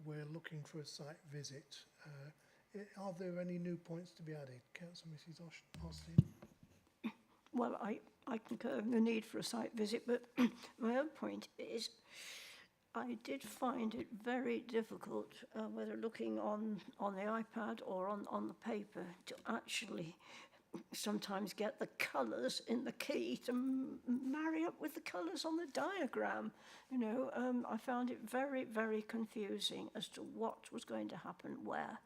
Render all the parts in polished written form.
we're looking for a site visit. Are there any new points to be added? Councillor Mrs. Austin. Well, I concur in the need for a site visit, but my own point is I did find it very difficult, whether looking on the iPad or on the paper, to actually sometimes get the colours in the key to marry up with the colours on the diagram. You know, I found it very, very confusing as to what was going to happen where.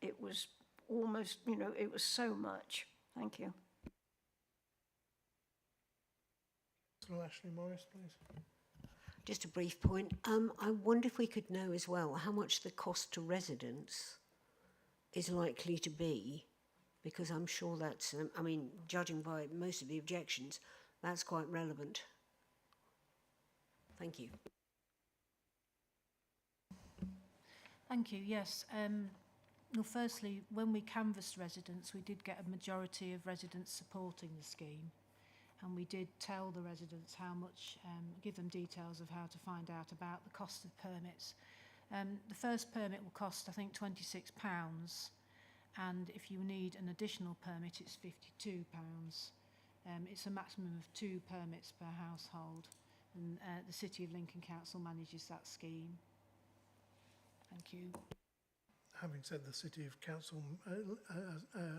It was almost, you know, it was so much. Thank you. Ashley Morris, please. Just a brief point. I wonder if we could know as well how much the cost to residents is likely to be, because I'm sure that's, I mean, judging by most of the objections, that's quite relevant. Thank you. Thank you. Yes. Well, firstly, when we canvassed residents, we did get a majority of residents supporting the scheme. And we did tell the residents how much, give them details of how to find out about the cost of permits. The first permit will cost, I think, £26. And if you need an additional permit, it's £52. It's a maximum of 2 permits per household. And the City of Lincoln Council manages that scheme. Thank you. Having said the City of Council,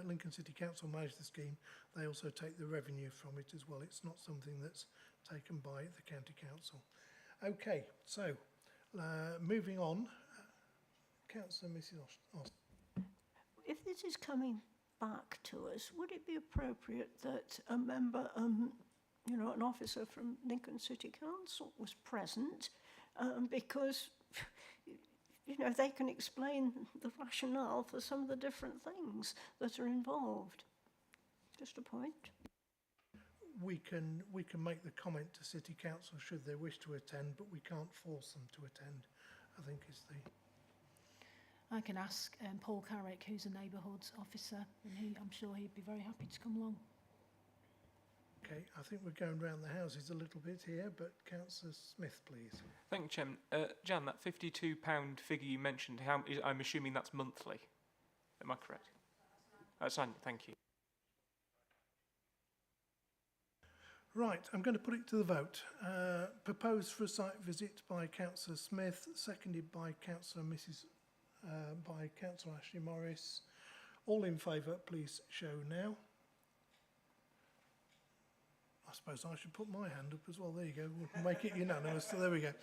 Lincoln City Council manage the scheme, they also take the revenue from it as well. It's not something that's taken by the County Council. Okay, so moving on, Councillor Mrs. Austin. If this is coming back to us, would it be appropriate that a member, you know, an officer from Lincoln City Council was present, because you know, they can explain the rationale for some of the different things that are involved. Just a point. We can make the comment to City Council should they wish to attend, but we can't force them to attend, I think is the... I can ask Paul Carrick, who's a neighbourhoods officer, and I'm sure he'd be very happy to come along. Okay, I think we're going round the houses a little bit here, but Councillor Smith, please. Thank you, Chairman. Jan, that £52 figure you mentioned, I'm assuming that's monthly. Am I correct? That's annual, thank you. Right, I'm going to put it to the vote. Proposed for a site visit by Councillor Smith, seconded by Councillor Ashley Morris. All in favour, please show now. I suppose I should put my hand up as well. There you go. We'll make it unanimous. So there we go.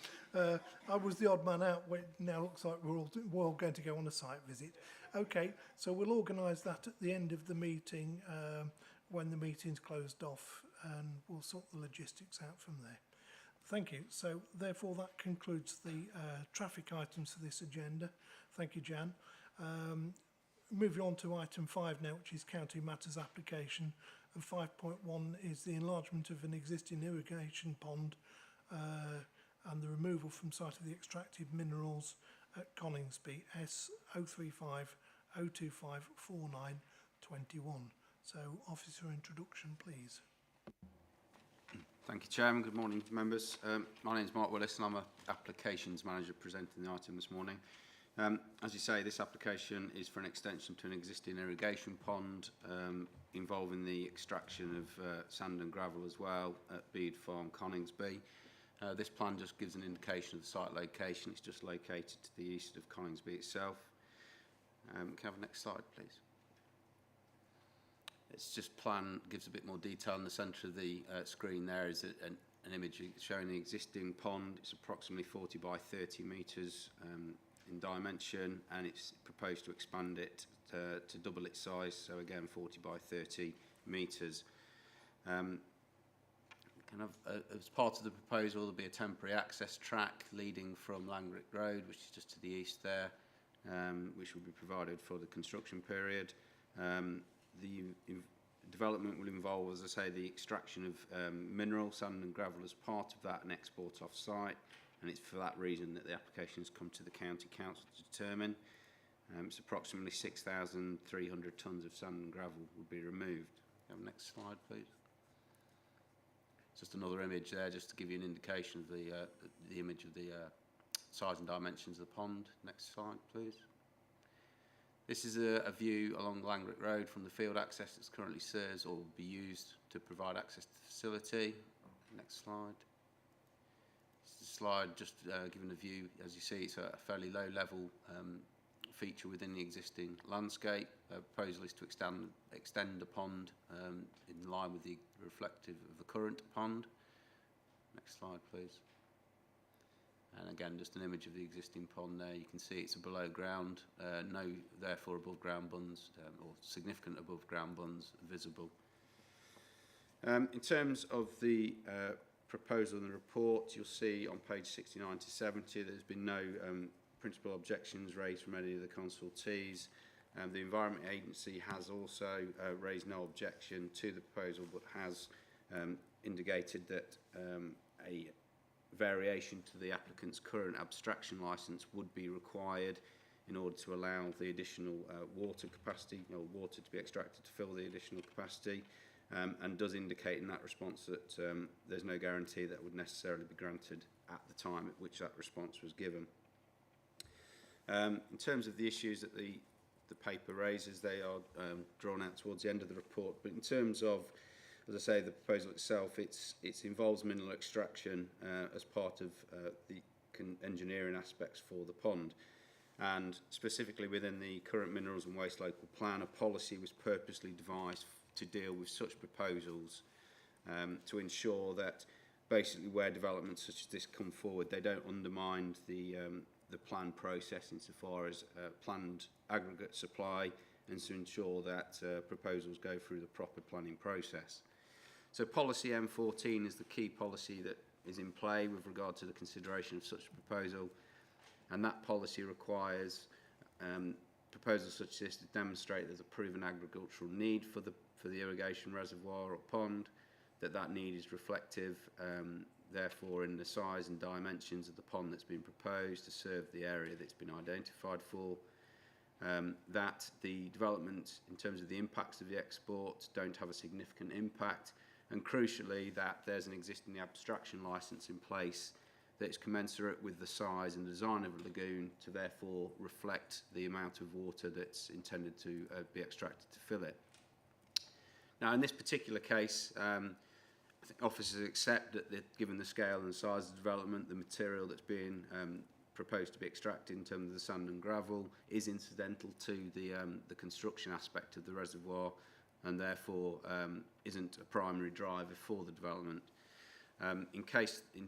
I was the odd man out. Now looks like we're all going to go on a site visit. Okay, so we'll organise that at the end of the meeting when the meeting's closed off, and we'll sort the logistics out from there. Thank you. So therefore that concludes the traffic items for this agenda. Thank you, Jan. Moving on to item 5 now, which is County Matters application. And 5.1 is the enlargement of an existing irrigation pond and the removal from site of the extracted minerals at Coningsby, S035 025 4921. So, officer introduction, please. Thank you, Chairman. Good morning, members. My name is Mark Willis and I'm an applications manager presenting the item this morning. As you say, this application is for an extension to an existing irrigation pond involving the extraction of sand and gravel as well at Bede Farm, Coningsby. This plan just gives an indication of the site location. It's just located to the east of Coningsby itself. Can I have the next slide, please? It's just plan, gives a bit more detail in the centre of the screen. There is an image showing the existing pond. It's approximately 40 by 30 metres in dimension, and it's proposed to expand it to double its size, so again 40 by 30 metres. As part of the proposal, there'll be a temporary access track leading from Langrick Road, which is just to the east there, which will be provided for the construction period. The development will involve, as I say, the extraction of mineral, sand and gravel as part of that and export off-site. And it's for that reason that the application has come to the County Council to determine. It's approximately 6,300 tonnes of sand and gravel will be removed. Have the next slide, please. Just another image there, just to give you an indication of the image of the size and dimensions of the pond. Next slide, please. This is a view along Langrick Road from the field access that currently serves or will be used to provide access to the facility. Next slide. This is a slide just giving a view. As you see, it's a fairly low level feature within the existing landscape. Proposal is to extend the pond in line with the reflective of the current pond. Next slide, please. And again, just an image of the existing pond there. You can see it's a below ground, no therefore above ground bunds or significant above ground bunds visible. In terms of the proposal and the report, you'll see on page 69 to 70 there's been no principal objections raised from any of the consultees. The Environment Agency has also raised no objection to the proposal, but has indicated that a variation to the applicant's current abstraction licence would be required in order to allow the additional water capacity, water to be extracted to fill the additional capacity, and does indicate in that response that there's no guarantee that would necessarily be granted at the time at which that response was given. In terms of the issues that the paper raises, they are drawn out towards the end of the report, but in terms of, as I say, the proposal itself, it involves mineral extraction as part of the engineering aspects for the pond. And specifically within the current Minerals and Waste Local Plan, a policy was purposely devised to deal with such proposals to ensure that basically where developments such as this come forward, they don't undermine the plan process insofar as planned aggregate supply, and to ensure that proposals go through the proper planning process. So policy M14 is the key policy that is in play with regard to the consideration of such a proposal, and that policy requires proposals such as this to demonstrate there's a proven agricultural need for the irrigation reservoir or pond, that need is reflective therefore in the size and dimensions of the pond that's been proposed to serve the area that's been identified for, that the development in terms of the impacts of the export don't have a significant impact, and crucially that there's an existing abstraction licence in place that's commensurate with the size and design of a lagoon to therefore reflect the amount of water that's intended to be extracted to fill it. Now in this particular case, I think officers accept that given the scale and size of the development, the material that's being proposed to be extracted in terms of the sand and gravel is incidental to the construction aspect of the reservoir, and therefore isn't a primary driver for the development. In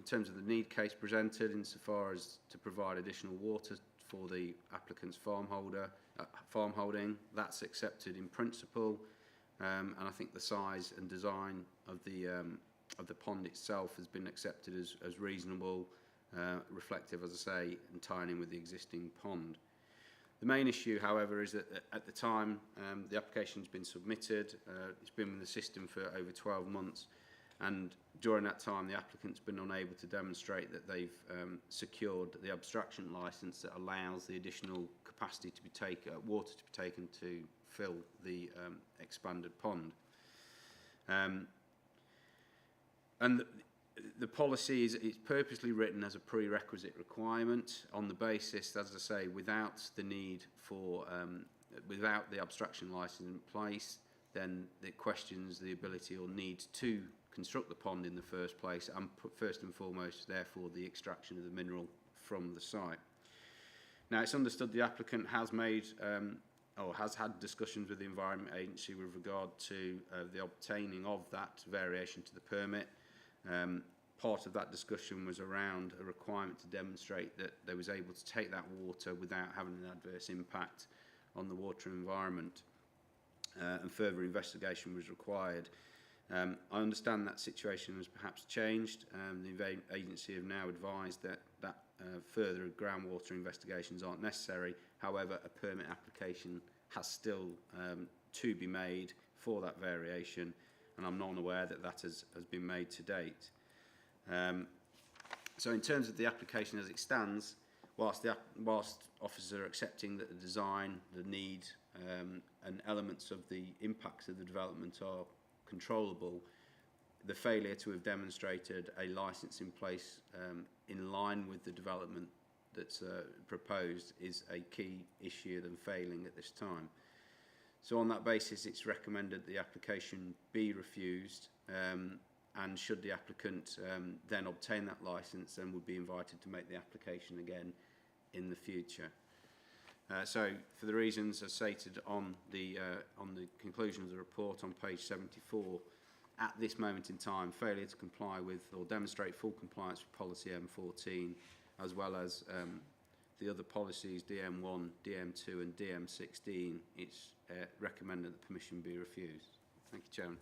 terms of the need case presented, insofar as to provide additional water for the applicant's farm holding, that's accepted in principle, and I think the size and design of the pond itself has been accepted as reasonable, reflective, as I say, and tying in with the existing pond. The main issue, however, is that at the time the application's been submitted, it's been in the system for over 12 months, and during that time the applicant's been unable to demonstrate that they've secured the abstraction licence that allows the additional capacity to be taken, water to be taken to fill the expanded pond. And the policy is purposely written as a prerequisite requirement on the basis, as I say, without the need for, without the abstraction licence in place, then it questions the ability or need to construct the pond in the first place, and first and foremost, therefore, the extraction of the mineral from the site. Now, it's understood the applicant has made or has had discussions with the Environment Agency with regard to the obtaining of that variation to the permit. Part of that discussion was around a requirement to demonstrate that they was able to take that water without having an adverse impact on the water environment, and further investigation was required. I understand that situation has perhaps changed. The agency have now advised that further groundwater investigations aren't necessary. However, a permit application has still to be made for that variation, and I'm not aware that that has been made to date. So in terms of the application as it stands, whilst officers are accepting that the design, the need and elements of the impacts of the development are controllable, the failure to have demonstrated a licence in place in line with the development that's proposed is a key issue than failing at this time. So on that basis, it's recommended the application be refused, and should the applicant then obtain that licence, then would be invited to make the application again in the future. So for the reasons as stated on the conclusion of the report on page 74, at this moment in time, failure to comply with or demonstrate full compliance with policy M14, as well as the other policies DM1, DM2 and DM16, it's recommended that permission be refused. Thank you, Chairman.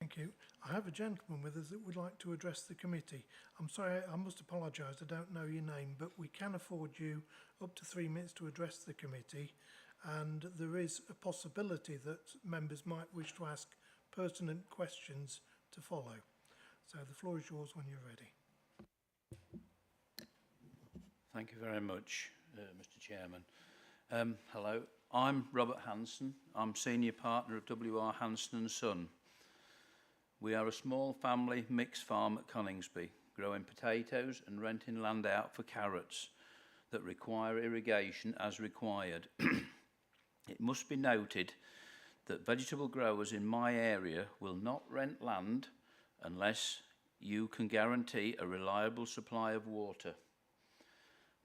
Thank you. I have a gentleman with us that would like to address the committee. I'm sorry, I must apologise, I don't know your name, but we can afford you up to 3 minutes to address the committee, and there is a possibility that members might wish to ask pertinent questions to follow. So the floor is yours when you're ready. Thank you very much, Mr. Chairman. Hello, I'm Robert Hanson. I'm Senior Partner of W.R. Hanson & Son. We are a small family mixed farm at Coningsby, growing potatoes and renting land out for carrots that require irrigation as required. It must be noted that vegetable growers in my area will not rent land unless you can guarantee a reliable supply of water.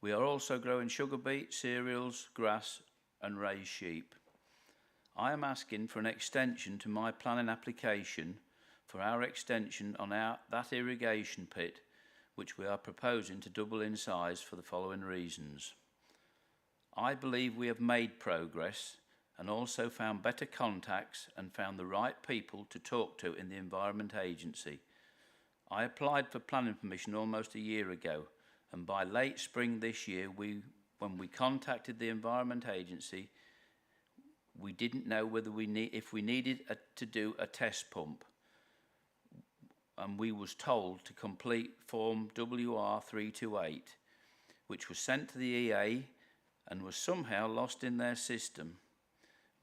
We are also growing sugar beet, cereals, grass and raised sheep. I am asking for an extension to my planning application for our extension on that irrigation pit, which we are proposing to double in size for the following reasons. I believe we have made progress and also found better contacts and found the right people to talk to in the Environment Agency. I applied for planning permission almost a year ago, and by late spring this year, when we contacted the Environment Agency, we didn't know whether if we needed to do a test pump. And we was told to complete form WR328, which was sent to the EA and was somehow lost in their system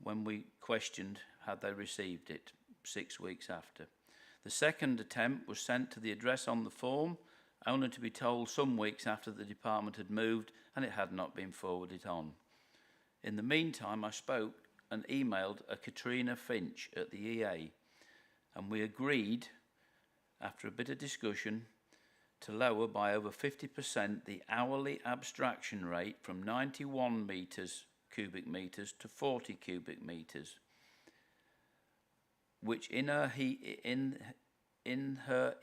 when we questioned had they received it 6 weeks after. The second attempt was sent to the address on the form, only to be told some weeks after the department had moved and it had not been forwarded on. In the meantime, I spoke and emailed a Katrina Finch at the EA, and we agreed, after a bit of discussion, to lower by over 50% the hourly abstraction rate from 91 cubic metres to 40 cubic metres, which in her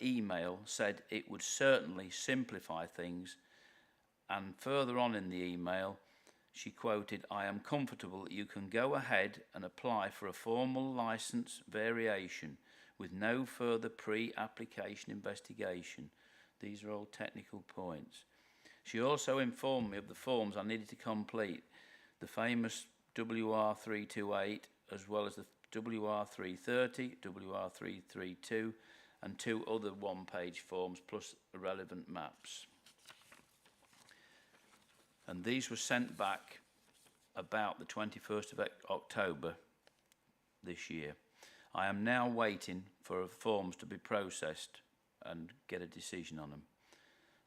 email said it would certainly simplify things, and further on in the email she quoted, "I am comfortable that you can go ahead and apply for a formal licence variation with no further pre-application investigation." These are all technical points. She also informed me of the forms I needed to complete, the famous WR328 as well as the WR330, WR332 and 2 other one-page forms plus relevant maps. And these were sent back about the 21st of October this year. I am now waiting for forms to be processed and get a decision on them.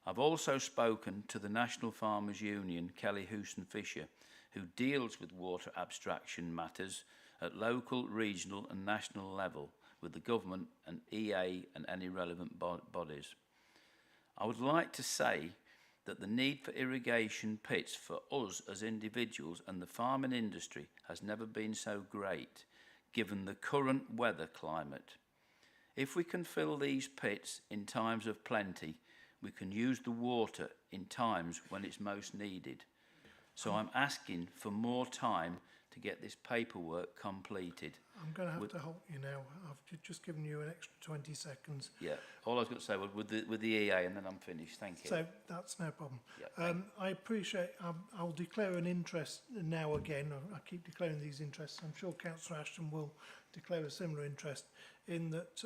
I've also spoken to the National Farmers Union, Kelly Houston Fisher, who deals with water abstraction matters at local, regional and national level with the government and EA and any relevant bodies. I would like to say that the need for irrigation pits for us as individuals and the farming industry has never been so great, given the current weather climate. If we can fill these pits in times of plenty, we can use the water in times when it's most needed. So I'm asking for more time to get this paperwork completed. I'm going to have to halt you now. I've just given you an extra 20 seconds. Yeah, all I was going to say was with the EA and then I'm finished. Thank you. So that's no problem. Yeah, I appreciate, I'll declare an interest now again. I keep declaring these interests. I'm sure Councillor Ashton will declare a similar interest in that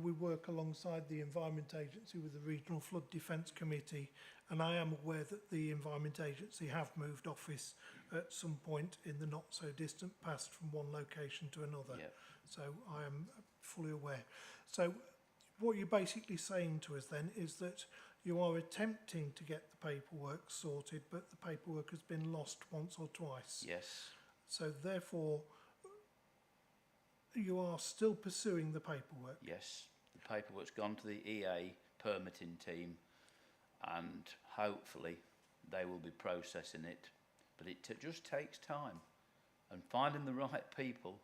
we work alongside the Environment Agency with the Regional Flood Defence Committee, and I am aware that the Environment Agency have moved office at some point in the not so distant past from one location to another. Yeah. So I am fully aware. So what you're basically saying to us then is that you are attempting to get the paperwork sorted, but the paperwork has been lost once or twice. Yes. So therefore, you are still pursuing the paperwork. Yes. The paperwork's gone to the EA permitting team, and hopefully they will be processing it. But it just takes time, and finding the right people.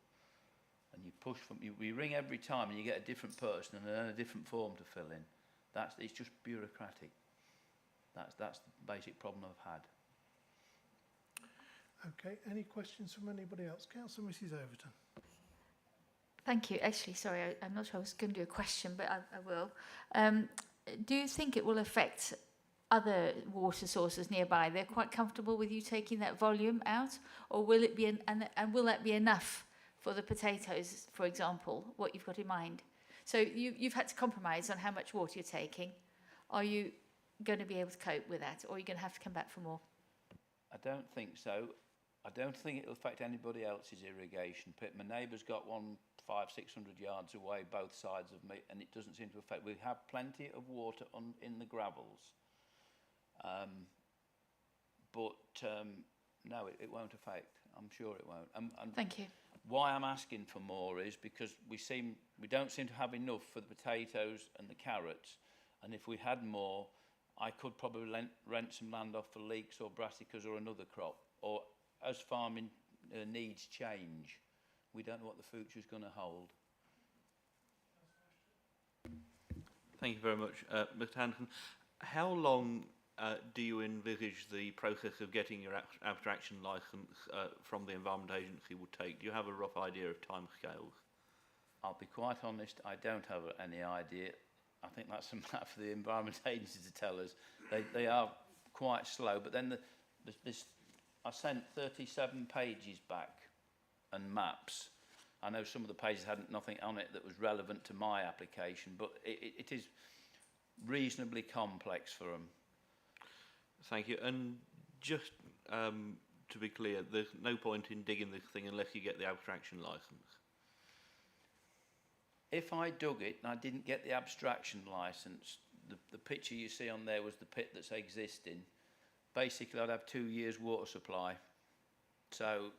And you push from you ring every time, and you get a different person and then a different form to fill in. It's just bureaucratic. That's the basic problem I've had. Okay, any questions from anybody else? Councillor Mrs Overton. Thank you. Actually, sorry, I'm not sure I was going to do a question, but I will. Do you think it will affect other water sources nearby? They're quite comfortable with you taking that volume out, or will it be and will that be enough for the potatoes, for example, what you've got in mind? So you've had to compromise on how much water you're taking. Are you going to be able to cope with that, or are you going to have to come back for more? I don't think so. I don't think it'll affect anybody else's irrigation pit. My neighbour's got one 500-600 yards away, both sides of me, and it doesn't seem to affect. We have plenty of water in the gravels, but no, it won't affect. I'm sure it won't. And Thank you. why I'm asking for more is because we don't seem to have enough for the potatoes and the carrots, and if we had more, I could probably rent some land off for leeks or brassicas or another crop. Or as farming needs change, we don't know what the future is going to hold. Thank you very much, Mr Anderson. How long do you envisage the process of getting your abstraction licence from the Environment Agency would take? Do you have a rough idea of timescales? I'll be quite honest, I don't have any idea. I think that's a matter for the Environment Agency to tell us. They are quite slow, but then I sent 37 pages back and maps. I know some of the pages had nothing on it that was relevant to my application, but it is reasonably complex for them. Thank you. And just to be clear, there's no point in digging this thing unless you get the abstraction licence. If I dug it and I didn't get the abstraction licence, the picture you see on there was the pit that's existing. Basically, I'd have 2 years' water supply. So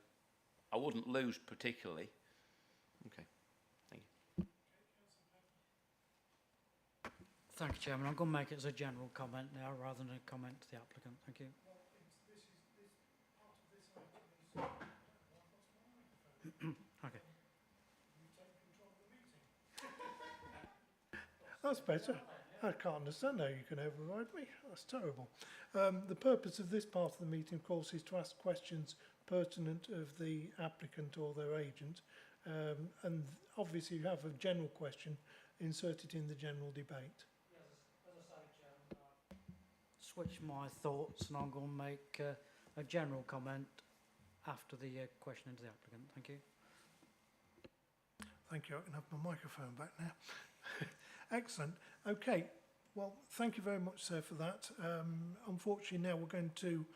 I wouldn't lose particularly. Okay, thank you. Thank you, Chairman. I'm going to make it as a general comment now rather than a comment to the applicant. Thank you. Okay. That's better. I can't understand how you can override me. That's terrible. The purpose of this part of the meeting, of course, is to ask questions pertinent of the applicant or their agent. And obviously you have a general question, insert it in the general debate. Yes, as I say, Chairman, switch my thoughts and I'm going to make a general comment after the question to the applicant. Thank you. Thank you. I can have my microphone back now. Excellent. Okay. Well, thank you very much, sir, for that. Unfortunately, now we're going to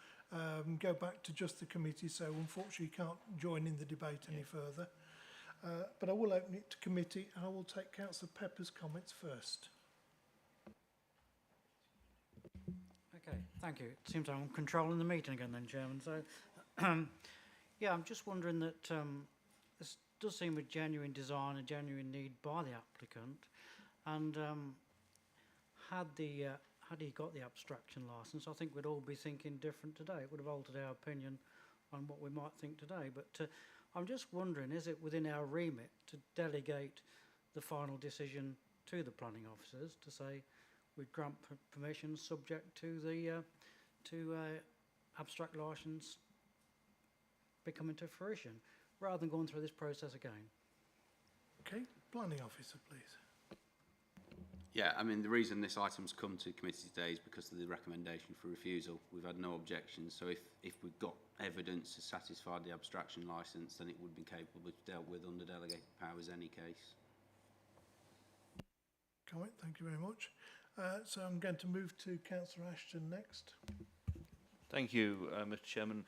go back to just the committee, so unfortunately you can't join in the debate any further. But I will open it to committee, and I will take Councillor Pepper's comments first. Okay, thank you. It seems I'm controlling the meeting again then, Chairman. So, yeah, I'm just wondering that this does seem a genuine design, a genuine need by the applicant. And had he got the abstraction licence, I think we'd all be thinking different today. It would have altered our opinion on what we might think today. But I'm just wondering, is it within our remit to delegate the final decision to the planning officers to say we grant permission subject to the abstract licence becoming to fruition, rather than going through this process again? Okay, planning officer, please. Yeah, I mean, the reason this item's come to committee today is because of the recommendation for refusal. We've had no objections, so if we've got evidence to satisfy the abstraction licence, then it would be capable of dealt with under delegated powers any case. Comment, thank you very much. So I'm going to move to Councillor Ashton next. Thank you, Mr Chairman.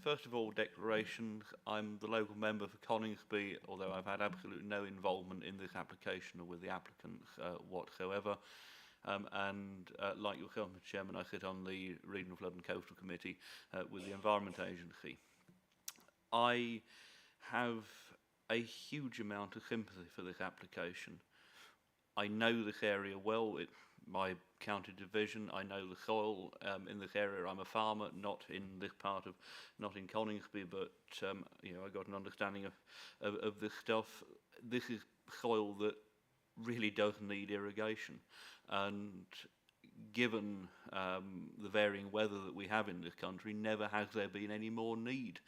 First of all, declaration. I'm the local member for Coningsby, although I've had absolutely no involvement in this application or with the applicant whatsoever. And like yourself, Mr. Chairman, I sit on the Regional Flood and Coastal Committee with the Environment Agency. I have a huge amount of sympathy for this application. I know this area well. It's my county division. I know the soil in this area. I'm a farmer, not in this part of, not in Coningsby, but you know, I got an understanding of this stuff. This is soil that really does need irrigation, and given the varying weather that we have in this country, never has there been any more need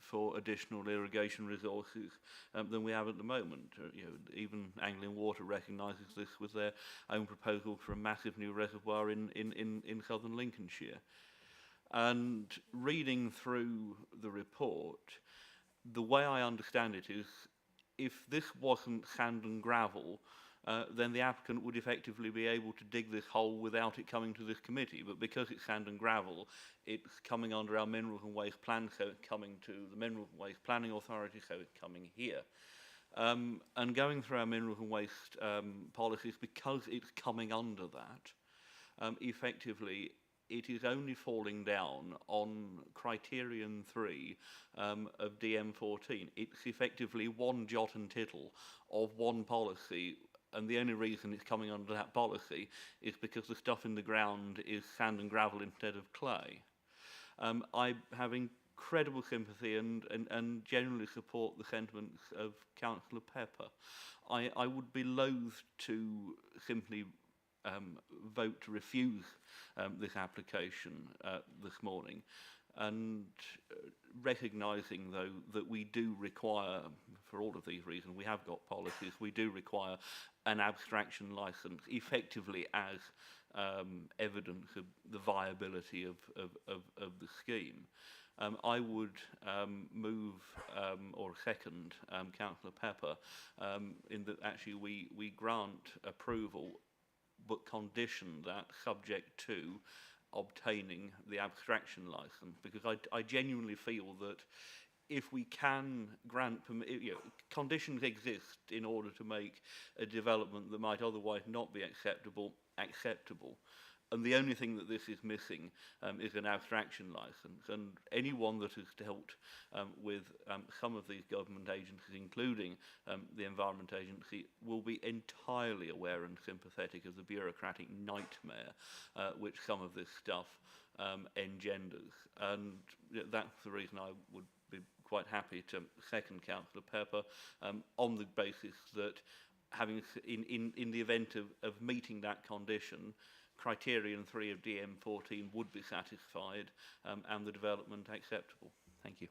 for additional irrigation resources than we have at the moment. You know, even Anglian Water recognises this with their own proposal for a massive new reservoir in southern Lincolnshire. And reading through the report, the way I understand it is, if this wasn't sand and gravel, then the applicant would effectively be able to dig this hole without it coming to this committee. But because it's sand and gravel, it's coming under our Minerals and Waste Plan, so it's coming to the Minerals and Waste Planning Authority, so it's coming here. And going through our Minerals and Waste policies, because it's coming under that, effectively, it is only falling down on criterion 3 of DM14. It's effectively one jot and tittle of one policy, and the only reason it's coming under that policy is because the stuff in the ground is sand and gravel instead of clay. I have incredible sympathy and generally support the sentiments of Councillor Pepper. I would be loath to simply vote to refuse this application this morning, and recognising, though, that we do require, for all of these reasons, we have got policies, we do require an abstraction licence, effectively as evidence of the viability of the scheme. I would move or second Councillor Pepper in that actually we grant approval, but condition that subject to obtaining the abstraction licence, because I genuinely feel that if we can grant conditions exist in order to make a development that might otherwise not be acceptable, and the only thing that this is missing is an abstraction licence. And anyone that has dealt with some of these government agencies, including the Environment Agency, will be entirely aware and sympathetic of the bureaucratic nightmare which some of this stuff engenders. And that's the reason I would be quite happy to second Councillor Pepper on the basis that having in the event of meeting that condition, criterion 3 of DM14 would be satisfied and the development acceptable. Thank you.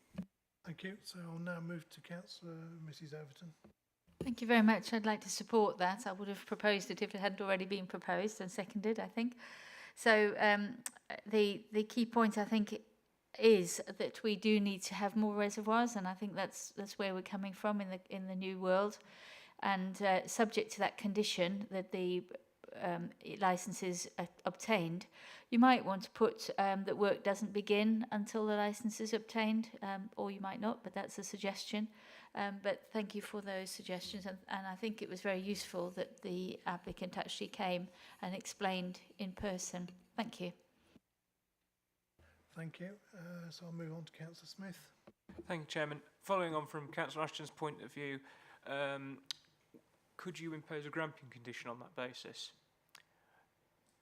Thank you. So I'll now move to Councillor Mrs Overton. Thank you very much. I'd like to support that. I would have proposed it if it hadn't already been proposed and seconded, I think. So the key point, I think, is that we do need to have more reservoirs, and I think that's where we're coming from in the new world. And subject to that condition that the licence is obtained, you might want to put that work doesn't begin until the licence is obtained, or you might not, but that's a suggestion. But thank you for those suggestions, and I think it was very useful that the applicant actually came and explained in person. Thank you. Thank you. So I'll move on to Councillor Smith. Thank you, Chairman. Following on from Councillor Ashton's point of view, could you impose a gramping condition on that basis,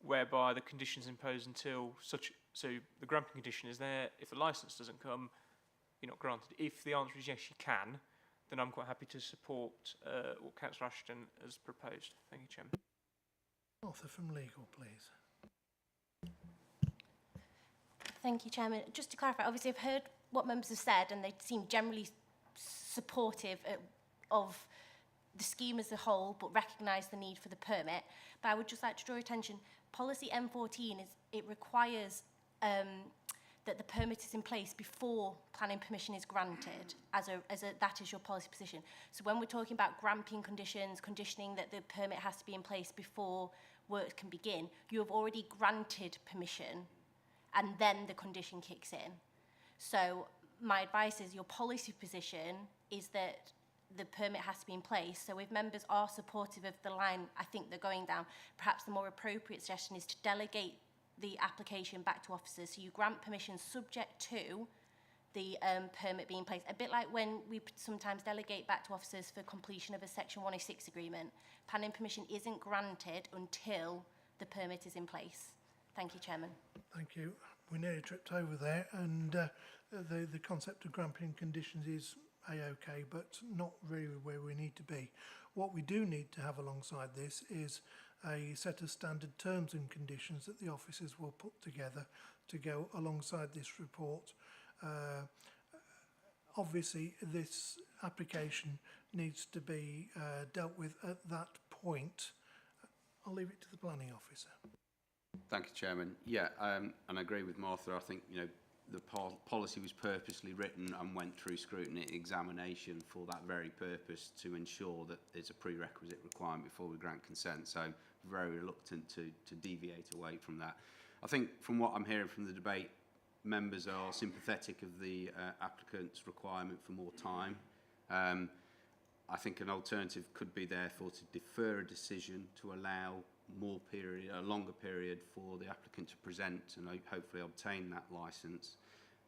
whereby the conditions imposed until such, so the gramping condition is there, if the licence doesn't come, you're not granted. If the answer is yes, you can, then I'm quite happy to support what Councillor Ashton has proposed. Thank you, Chairman. Arthur from Legal, please. Thank you, Chairman. Just to clarify, obviously I've heard what members have said, and they seem generally supportive of the scheme as a whole, but recognise the need for the permit. But I would just like to draw attention, policy M14 it requires that the permit is in place before planning permission is granted, that is your policy position. So when we're talking about gramping conditions, conditioning that the permit has to be in place before work can begin, you have already granted permission, and then the condition kicks in. So my advice is your policy position is that the permit has to be in place. So if members are supportive of the line I think they're going down, perhaps the more appropriate suggestion is to delegate the application back to officers. So you grant permission subject to the permit being in place. A bit like when we sometimes delegate back to officers for completion of a Section 106 agreement. Planning permission isn't granted until the permit is in place. Thank you, Chairman. Thank you. We nearly tripped over there, and the concept of granting conditions is A-OK, but not really where we need to be. What we do need to have alongside this is a set of standard terms and conditions that the officers will put together to go alongside this report. Obviously, this application needs to be dealt with at that point. I'll leave it to the planning officer. Thank you, Chairman. Yeah, and I agree with Martha. I think, you know, the policy was purposely written and went through scrutiny examination for that very purpose, to ensure that there's a prerequisite requirement before we grant consent. So very reluctant to deviate away from that. I think from what I'm hearing from the debate, members are sympathetic of the applicant's requirement for more time. I think an alternative could be therefore to defer a decision to allow more period, a longer period for the applicant to present and hopefully obtain that licence.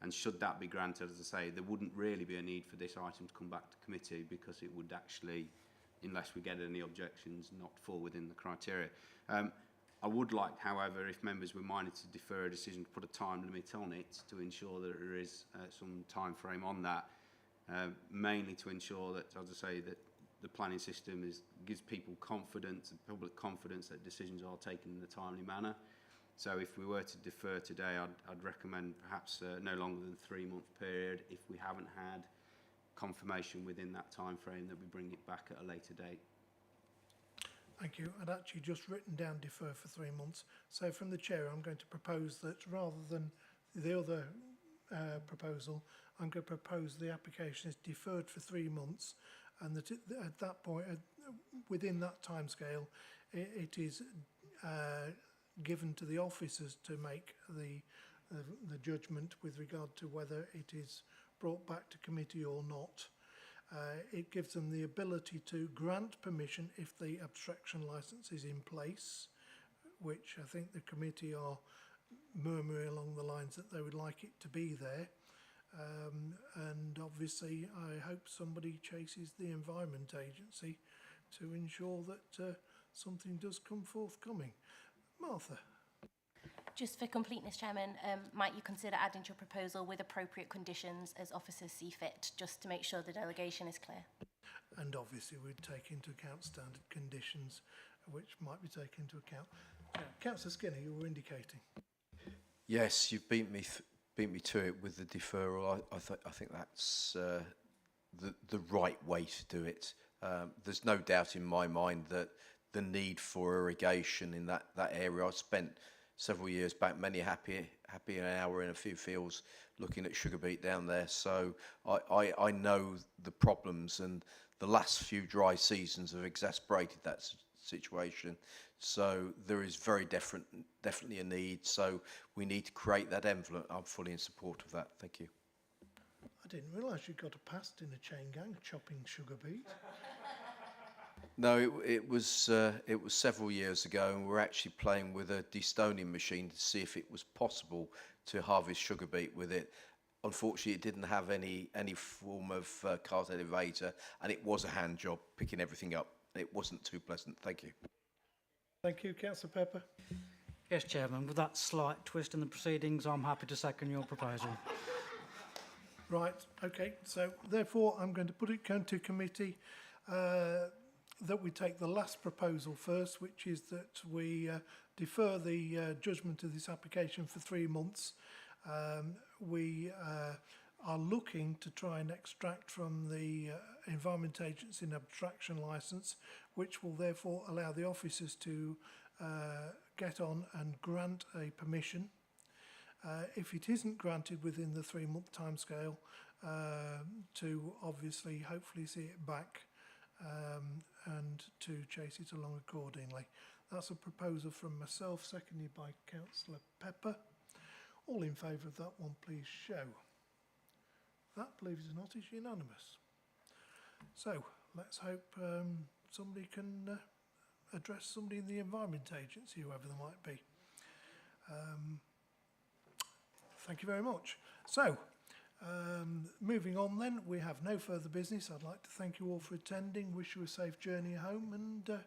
And should that be granted, as I say, there wouldn't really be a need for this item to come back to committee, because it would actually, unless we get any objections, not fall within the criteria. I would like, however, if members were minded to defer a decision, to put a time limit on it to ensure that there is some time frame on that, mainly to ensure that, as I say, that the planning system gives people confidence, and public confidence, that decisions are taken in a timely manner. So if we were to defer today, I'd recommend perhaps no longer than a 3-month period. If we haven't had confirmation within that time frame, that we bring it back at a later date. Thank you. I'd actually just written down defer for 3 months. So from the chair, I'm going to propose that rather than the other proposal, I'm going to propose the application is deferred for 3 months, and that at that point, within that timescale, it is given to the officers to make the judgment with regard to whether it is brought back to committee or not. It gives them the ability to grant permission if the abstraction licence is in place, which I think the committee are murmuring along the lines that they would like it to be there. And obviously I hope somebody chases the Environment Agency to ensure that something does come forthcoming. Martha. Just for completeness, Chairman, might you consider adding to your proposal with appropriate conditions as officers see fit, just to make sure the delegation is clear? And obviously we'd take into account standard conditions, which might be taken into account. Councillor Skinner, you were indicating. Yes, you've beat me to it with the deferral. I think that's the right way to do it. There's no doubt in my mind that the need for irrigation in that area. I spent several years back, many happy an hour in a few fields looking at sugar beet down there. So I know the problems, and the last few dry seasons have exacerbated that situation. So there is definitely a need. So we need to create that envelope. I'm fully in support of that. Thank you. I didn't realise you got a past in a chain gang chopping sugar beet. No, it was several years ago, and we're actually playing with a destoning machine to see if it was possible to harvest sugar beet with it. Unfortunately, it didn't have any form of cart elevator, and it was a hand job picking everything up. It wasn't too pleasant. Thank you. Thank you, Councillor Pepper. Yes, Chairman, with that slight twist in the proceedings, I'm happy to second your proposal. Right, okay, so therefore I'm going to put it to committee that we take the last proposal first, which is that we defer the judgment of this application for 3 months. We are looking to try and extract from the Environment Agency an abstraction licence, which will therefore allow the officers to get on and grant a permission. If it isn't granted within the 3-month timescale, to obviously hopefully see it back and to chase it along accordingly. That's a proposal from myself, seconded by Councillor Pepper. All in favour of that one, please show. That, believe it or not, is unanimous. So let's hope somebody can address somebody in the Environment Agency, whoever they might be. Thank you very much. So, moving on then, we have no further business. I'd like to thank you all for attending, wish you a safe journey home, and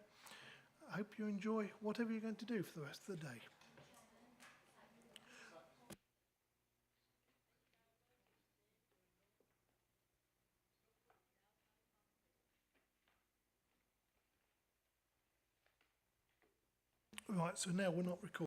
I hope you enjoy whatever you're going to do for the rest of the day. Right, so now we're not recording.